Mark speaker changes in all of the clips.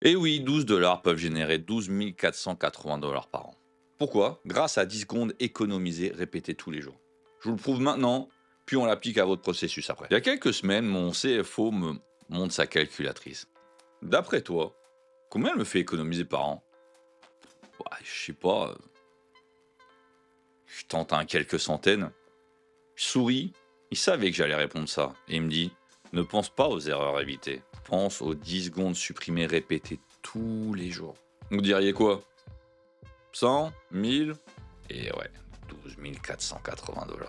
Speaker 1: Et oui, 12 $ peuvent générer 12 480 $ par an. Pourquoi? Grâce à 10 secondes économisées répétées tous les jours. Je vous le prouve maintenant, puis on l'applique à votre processus après. Il y a quelques semaines, mon CFO me montre sa calculatrice. D'après toi, combien elle me fait économiser par an? Bah, je sais pas, je tente un quelques centaines. Je souris, il savait que j'allais répondre ça. Et il me dit, ne pense pas aux erreurs évitées. Pense aux 10 secondes supprimées répétées tous les jours. Vous diriez quoi? 100, 1000 et ouais, 12 480 $.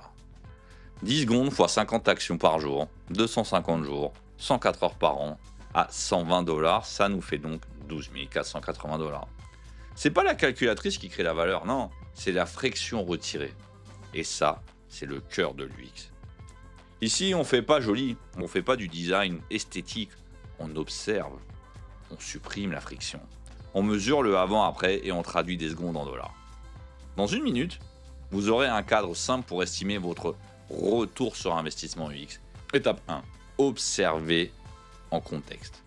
Speaker 1: 10 secondes fois 50 actions par jour, 250 jours, 104 heures par an, à 120 $, ça nous fait donc 12 480 $. C'est pas la calculatrice qui crée la valeur, non, c'est la friction retirée. Et ça, c'est le cœur de l'UX. Ici, on fait pas joli, on fait pas du design esthétique, on observe, on supprime la friction. On mesure le avant-après et on traduit des secondes en dollars. Dans une minute, vous aurez un cadre simple pour estimer votre retour sur investissement UX. Étape 1. Observez en contexte.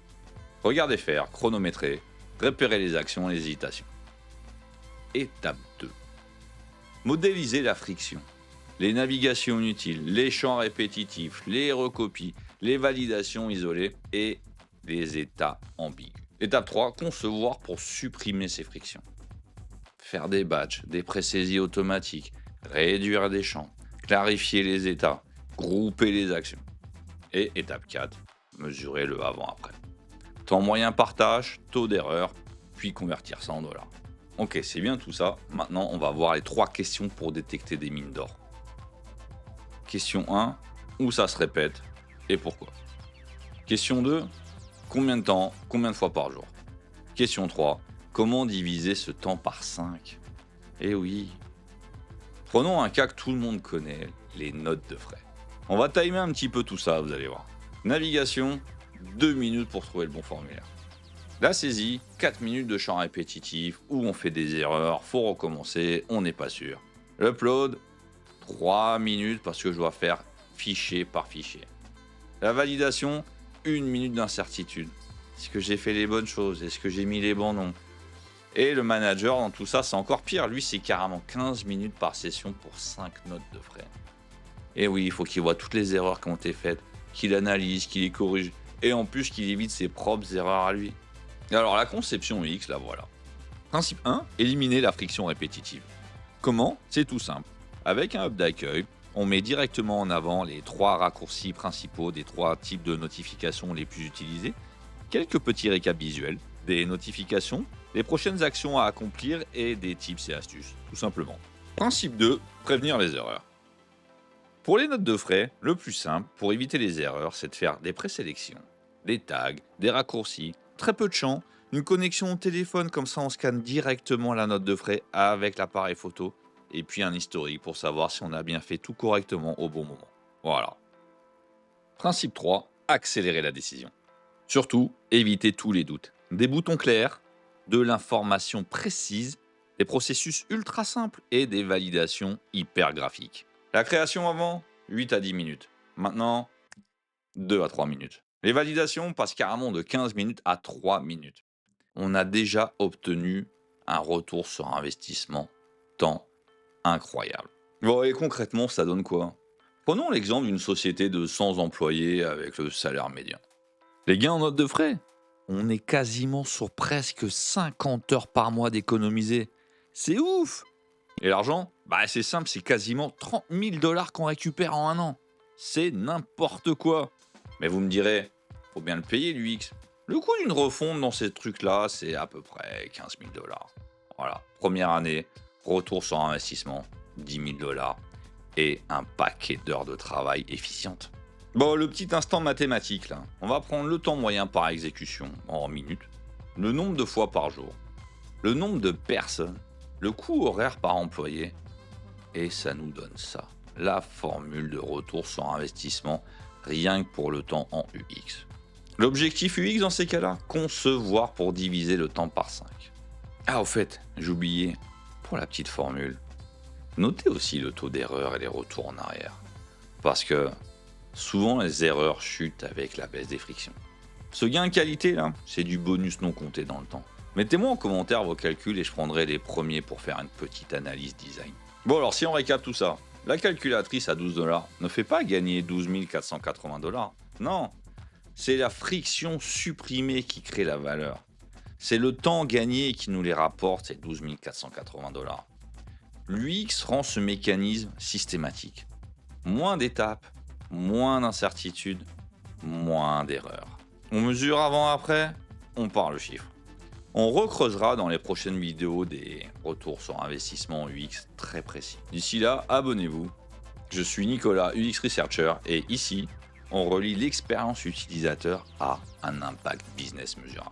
Speaker 1: Regardez faire, chronométrer, repérer les actions et les hésitations. Étape 2. Modélisez la friction. Les navigations inutiles, les champs répétitifs, les recopies, les validations isolées et les états ambigus. Étape 3. Concevoir pour supprimer ces frictions. Faire des batchs, des pré-saisies automatiques, réduire des champs, clarifier les états, grouper les actions. Et étape 4. Mesurer le avant-après. Temps moyen par tâche, taux d'erreur, puis convertir ça en dollars. Ok, c'est bien tout ça. Maintenant, on va voir les 3 questions pour détecter des mines d'or. Question 1. Où ça se répète et pourquoi? Question 2. Combien de temps, combien de fois par jour? Question 3. Comment diviser ce temps par 5? Eh oui. Prenons un cas que tout le monde connaît, les notes de frais. On va timer un petit peu tout ça, vous allez voir. Navigation, 2 minutes pour trouver le bon formulaire. La saisie, 4 minutes de champ répétitif où on fait des erreurs, faut recommencer, on n'est pas sûr. L'upload, 3 minutes parce que je dois faire fichier par fichier. La validation, 1 minute d'incertitude. Est-ce que j'ai fait les bonnes choses? Est-ce que j'ai mis les bons noms? Et le manager, dans tout ça, c'est encore pire. Lui, c'est carrément 15 minutes par session pour 5 notes de frais. Et oui, il faut qu'il voit toutes les erreurs qui ont été faites, qu'il analyse, qu'il les corrige, et en plus qu'il évite ses propres erreurs à lui. Alors, la conception UX, la voilà. Principe 1, éliminer la friction répétitive. Comment? C'est tout simple. Avec un hub d'accueil, on met directement en avant les 3 raccourcis principaux des 3 types de notifications les plus utilisés, quelques petits récaps visuels, des notifications, les prochaines actions à accomplir et des tips et astuces, tout simplement. Principe 2, prévenir les erreurs. Pour les notes de frais, le plus simple pour éviter les erreurs, c'est de faire des présélections, des tags, des raccourcis, très peu de champs, une connexion au téléphone, comme ça on scanne directement la note de frais avec l'appareil photo, et puis un historique pour savoir si on a bien fait tout correctement au bon moment. Voilà. Principe 3, accélérer la décision. Surtout, évitez tous les doutes. Des boutons clairs, de l'information précise, des processus ultra simples et des validations hyper graphiques. La création avant, 8 à 10 minutes. Maintenant, 2 à 3 minutes. Les validations passent carrément de 15 minutes à 3 minutes. On a déjà obtenu un retour sur investissement temps incroyable. Bon, et concrètement, ça donne quoi? Prenons l'exemple d'une société de 100 employés avec le salaire médian. Les gains en note de frais, on est quasiment sur presque 50 heures par mois d'économiser. C'est ouf! Et l'argent? Bah c'est simple, c'est quasiment 30 000 $ qu'on récupère en un an. C'est n'importe quoi. Mais vous me direz, faut bien le payer l'UX. Le coût d'une refonte dans ces trucs-là, c'est à peu près 15 000 $. Voilà, première année, retour sur investissement, 10 000 $ et un paquet d'heures de travail efficientes. Bon, le petit instant mathématique là, on va prendre le temps moyen par exécution en minutes, le nombre de fois par jour, le nombre de personnes, le coût horaire par employé, et ça nous donne ça, la formule de retour sur investissement rien que pour le temps en UX. L'objectif UX dans ces cas-là, concevoir pour diviser le temps par 5. Ah au fait, j'ai oublié, pour la petite formule, notez aussi le taux d'erreur et les retours en arrière. Parce que souvent les erreurs chutent avec la baisse des frictions. Ce gain de qualité là, c'est du bonus non compté dans le temps. Mettez-moi en commentaire vos calculs et je prendrai les premiers pour faire une petite analyse design. Bon alors si on récap tout ça, la calculatrice à 12 $ ne fait pas gagner 12 480 $. Non, c'est la friction supprimée qui crée la valeur. C'est le temps gagné qui nous les rapporte, ces 12 480 $. L'UX rend ce mécanisme systématique. Moins d'étapes, moins d'incertitudes, moins d'erreurs. On mesure avant-après, on parle chiffres. On recreusera dans les prochaines vidéos des retours sur investissement UX très précis. D'ici là, abonnez-vous. Je suis Nicolas, UX Researcher, et ici, on relie l'expérience utilisateur à un impact business mesurable.